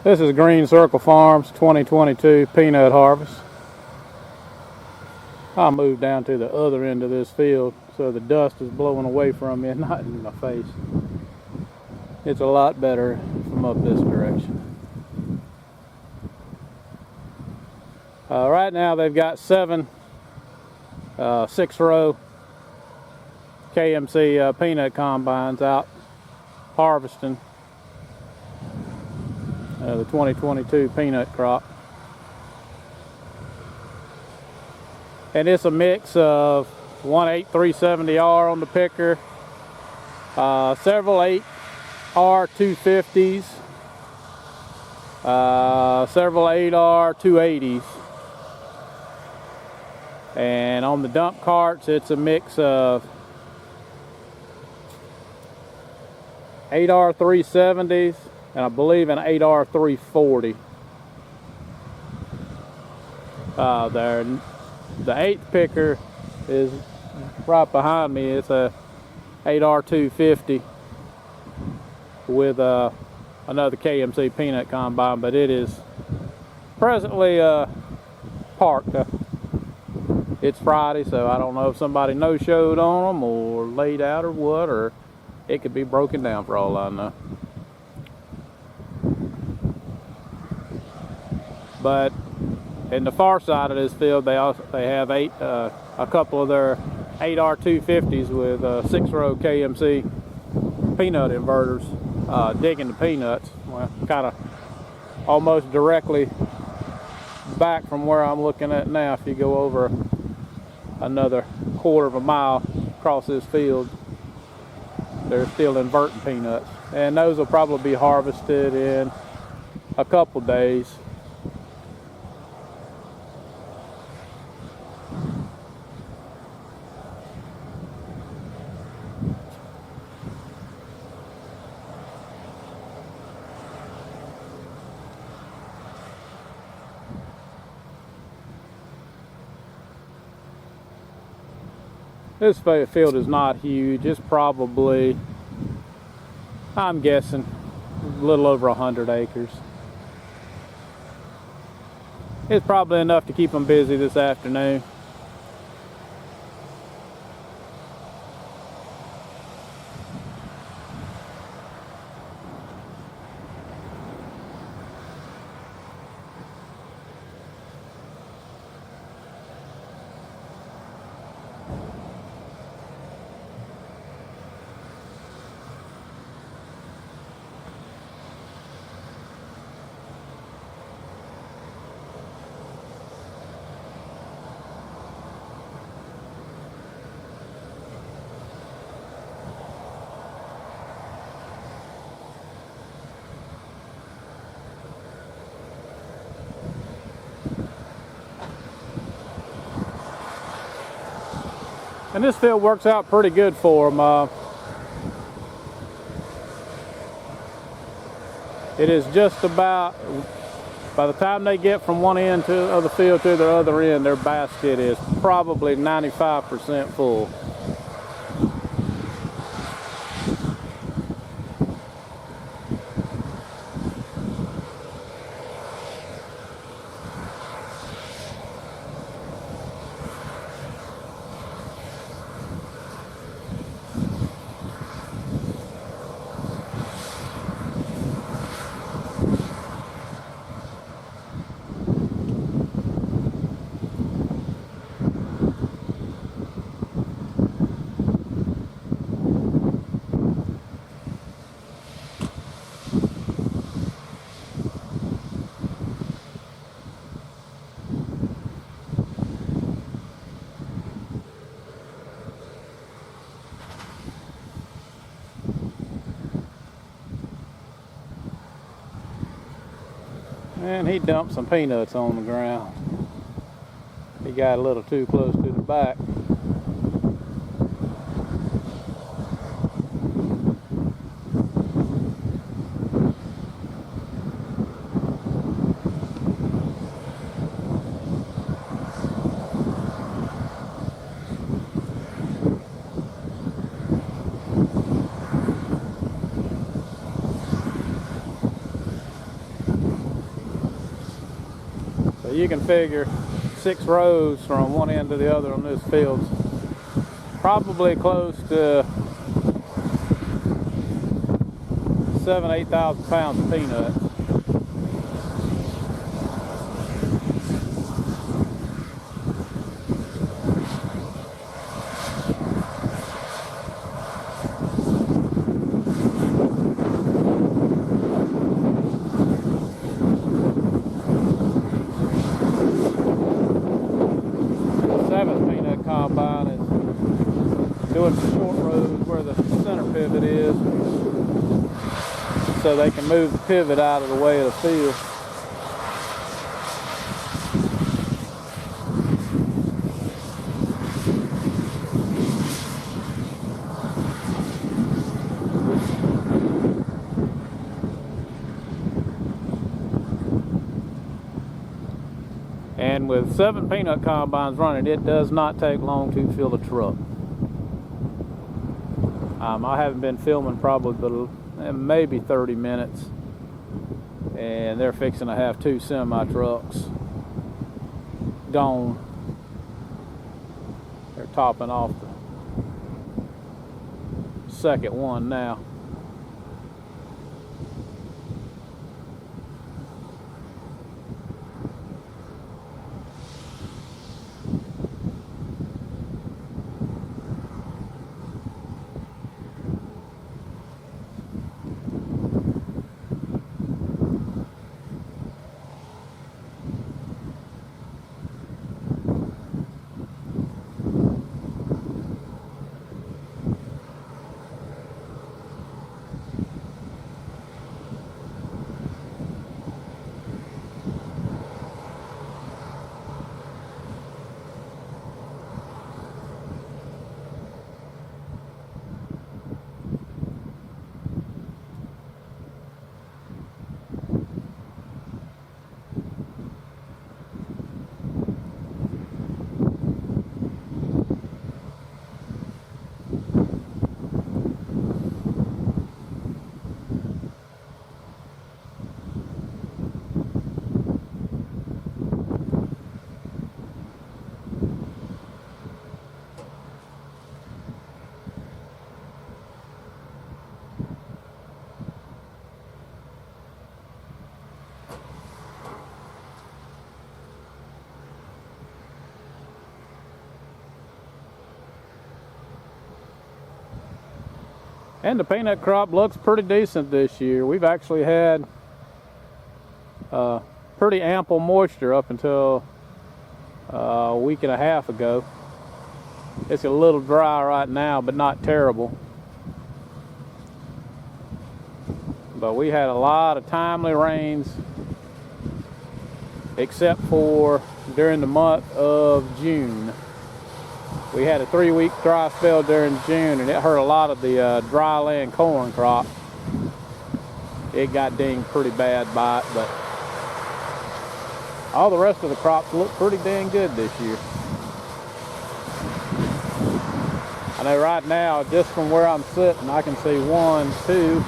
This is Green Circle Farms 2022 peanut harvest. I'll move down to the other end of this field so the dust is blowing away from me and not in my face. It's a lot better from up this direction. Right now they've got 7 6-row KMC peanut combines out harvesting the 2022 peanut crop. And it's a mix of 18370R on the picker, several 8R250s, several 8R280s. And on the dump carts, it's a mix of 8R370s and I believe an 8R340. The 8th picker is right behind me. It's a 8R250 with another KMC peanut combine, but it is presently parked. It's Friday, so I don't know if somebody no-showed on them or laid out or what, or it could be broken down for all I know. But in the far side of this field, they have a couple of their 8R250s with 6-row KMC peanut inverters digging the peanuts. Well, kind of almost directly back from where I'm looking at now. If you go over another quarter of a mile across this field, they're still inverting peanuts, and those will probably be harvested in a couple days. This field is not huge. It's probably, I'm guessing, a little over 100 acres. It's probably enough to keep them busy this afternoon. And this field works out pretty good for them. It is just about, by the time they get from one end of the field to the other end, their basket is probably 95% full. And he dumped some peanuts on the ground. He got a little too close to the back. You can figure 6 rows from one end to the other on this field, probably close to 8,000 pounds of peanuts. Combine is doing some short rows where the center pivot is, so they can move the pivot out of the way of the field. And with 7 peanut combines running, it does not take long to fill a truck. I haven't been filming probably but maybe 30 minutes, and they're fixing to have 2 semi trucks gone. They're topping off the second one now. And the peanut crop looks pretty decent this year. We've actually had pretty ample moisture up until a week and a half ago. It's a little dry right now, but not terrible. But we had a lot of timely rains, except for during the month of June. We had a 3-week dry spell during June, and it hurt a lot of the dry land corn crop. It got dinged pretty bad by it, but all the rest of the crops look pretty dang good this year. I know right now, just from where I'm sitting, I can see 1, 2,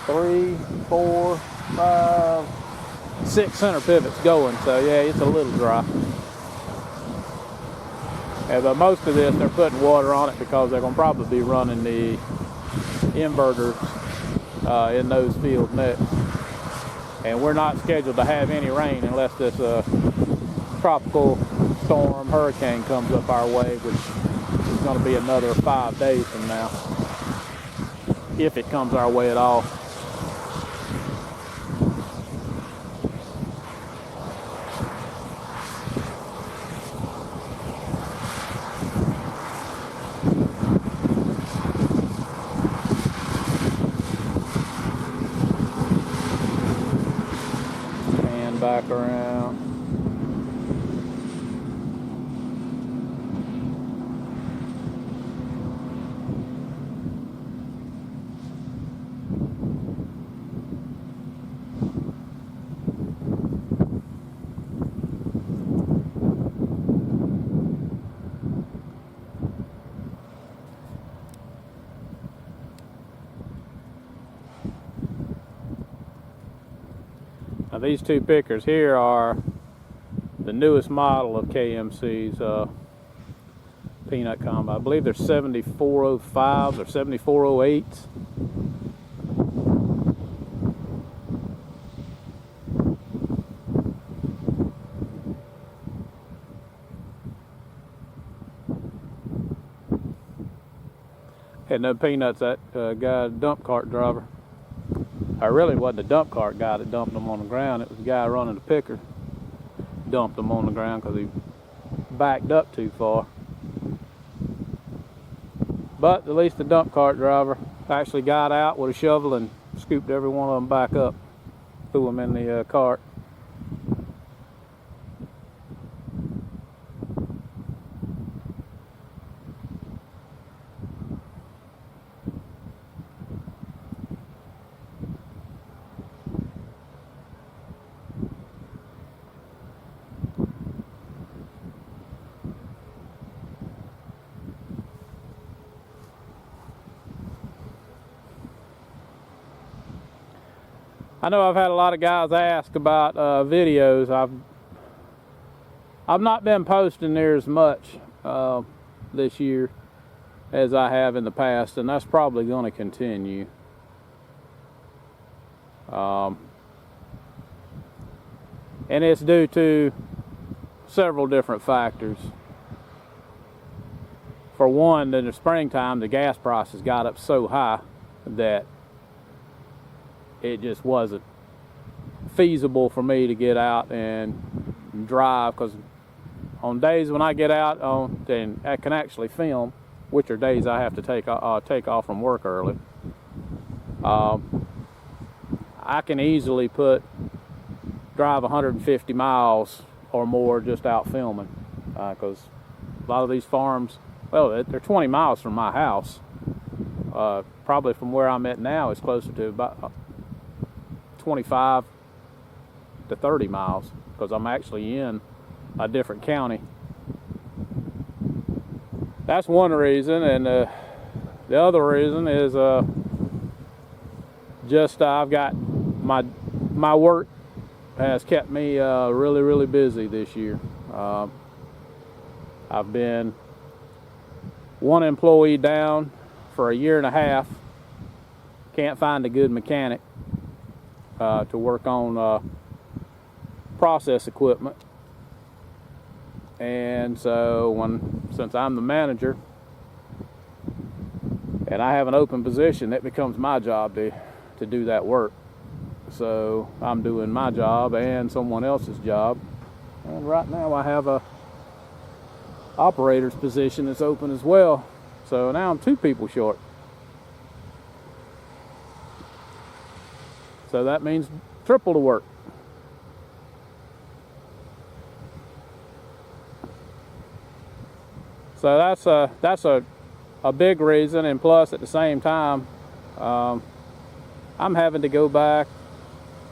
3, 4, 5, 6 center pivots going, so yeah, it's a little dry. Yeah, but most of this, they're putting water on it because they're going to probably be running the inverters in those fields next. And we're not scheduled to have any rain unless this tropical storm, hurricane comes up our way, which is going to be another 5 days from now, if it comes our way at all. Back around. Now these two pickers here are the newest model of KMC's peanut combine. I believe they're 7405s or 7408s. Had no peanuts, that guy, dump cart driver. I really wasn't the dump cart guy that dumped them on the ground. It was the guy running the picker. Dumped them on the ground because he backed up too far. But at least the dump cart driver actually got out with a shovel and scooped every one of them back up, threw them in the cart. I know I've had a lot of guys ask about videos. I've not been posting near as much this year as I have in the past, and that's probably going to continue. And it's due to several different factors. For one, in the springtime, the gas prices got up so high that it just wasn't feasible for me to get out and drive, because on days when I get out and I can actually film, which are days I have to take off from work early, I can easily drive 150 miles or more just out filming, because a lot of these farms, well, they're 20 miles from my house. Probably from where I'm at now is closer to about 25 to 30 miles, because I'm actually in a different county. That's one reason, and the other reason is just I've got my work has kept me really busy this year. I've been one employee down for a year and a half. Can't find a good mechanic to work on process equipment, and so since I'm the manager and I have an open position, it becomes my job to do that work. So I'm doing my job and someone else's job, and right now I have a operator's position that's open as well, so now I'm 2 people short. So that means triple the work. So that's a big reason, and plus at the same time, I'm having to go back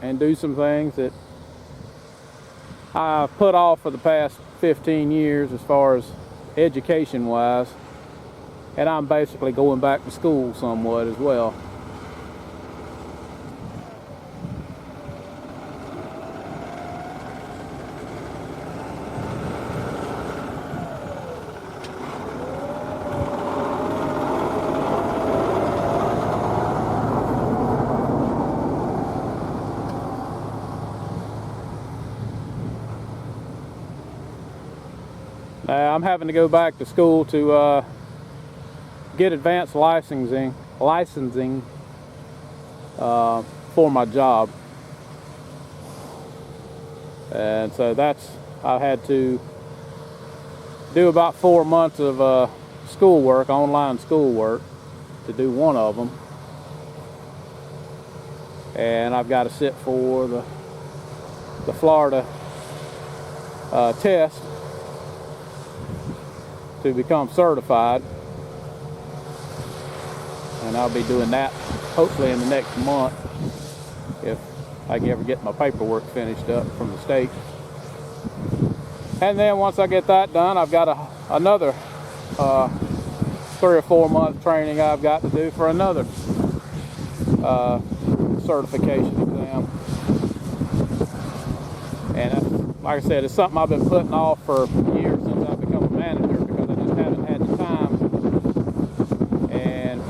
and do some things that I've put off for the past 15 years as far as education wise, and I'm basically going back to school somewhat as well. I'm having to go back to school to get advanced licensing for my job, and so I had to do about 4 months of schoolwork, online schoolwork, to do one of them, and I've got to sit for the Florida test to become certified, and I'll be doing that hopefully in the next month if I can ever get my paperwork finished up from the state. And then once I get that done, I've got another 3 or 4 month training I've got to do for another certification exam. And like I said, it's something I've been putting off for years since I've become a manager, because I just haven't had the time, and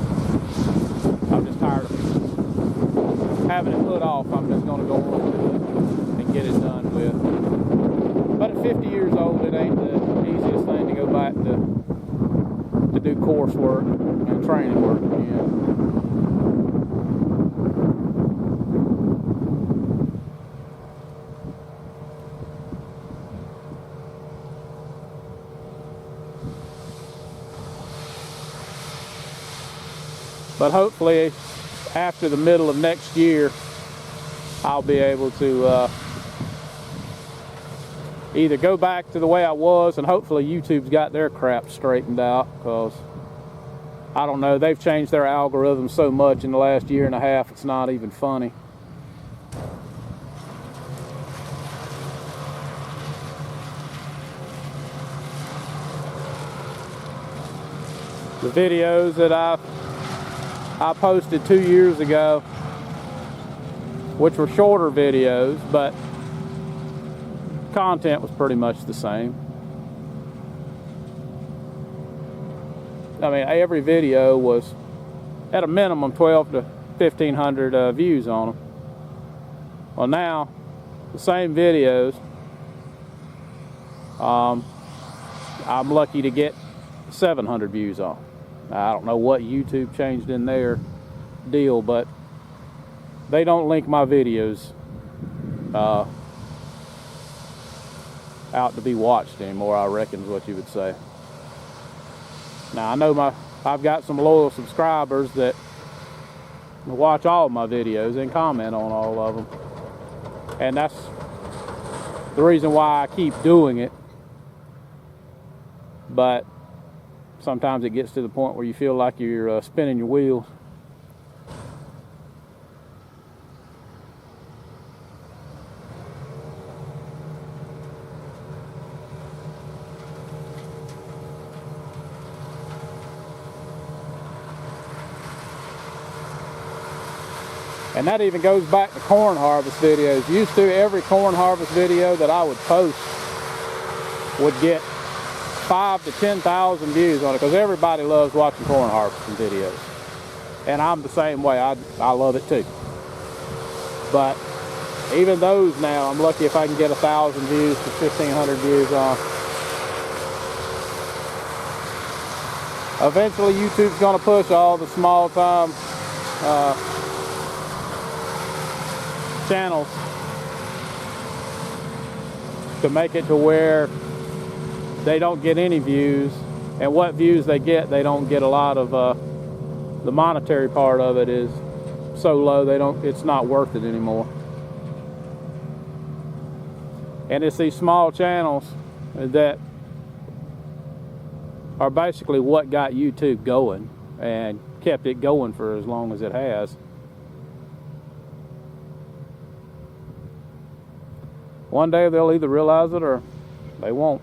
I'm just tired of having it put off. I'm just going to go on with it and get it done with. But at 50 years old, it ain't the easiest thing to go back to do coursework and training work again. But hopefully, after the middle of next year, I'll be able to either go back to the way I was, and hopefully YouTube's got their crap straightened out, because I don't know, they've changed their algorithm so much in the last year and a half, it's not even funny. The videos that I posted 2 years ago, which were shorter videos, but content was pretty much the same. I mean, every video was at a minimum 12 to 1,500 views on them. Well, now the same videos, I'm lucky to get 700 views on. I don't know what YouTube changed in their deal, but they don't link my videos out to be watched anymore, I reckon is what you would say. Now, I know I've got some loyal subscribers that watch all of my videos and comment on all of them, and that's the reason why I keep doing it. But sometimes it gets to the point where you feel like you're spinning your wheels. And that even goes back to corn harvest videos. Used to, every corn harvest video that I would post would get 5,000 to 10,000 views on it, because everybody loves watching corn harvesting videos. And I'm the same way. I love it too. But even those now, I'm lucky if I can get 1,000 views to 1,500 views on. Eventually, YouTube's going to push all the small time channels to make it to where they don't get any views, and what views they don't get a lot of. The monetary part of it is so low it's not worth it anymore. And it's these small channels that are basically what got YouTube going and kept it going for as long as it has. One day they'll either realize it or they won't.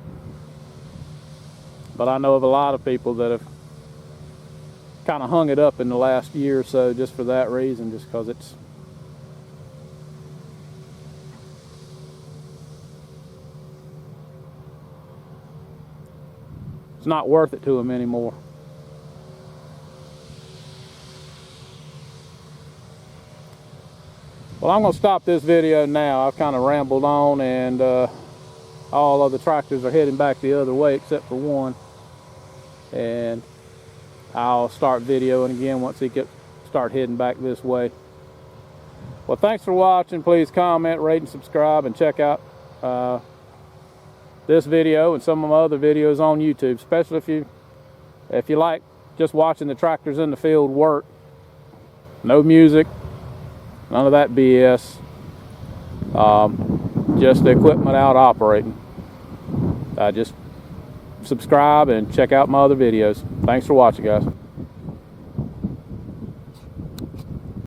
But I know of a lot of people that have kind of hung it up in the last year or so just for that reason, just because it's not worth it to them anymore. Well, I'm going to stop this video now. I've kind of rambled on, and all of the tractors are heading back the other way except for one. And I'll start videoing again once he start heading back this way. Well, thanks for watching. Please comment, rate, and subscribe, and check out this video and some of my other videos on YouTube, especially if you like just watching the tractors in the field work. No music, none of that BS. Just the equipment out operating. Just subscribe and check out my other videos. Thanks for watching, guys.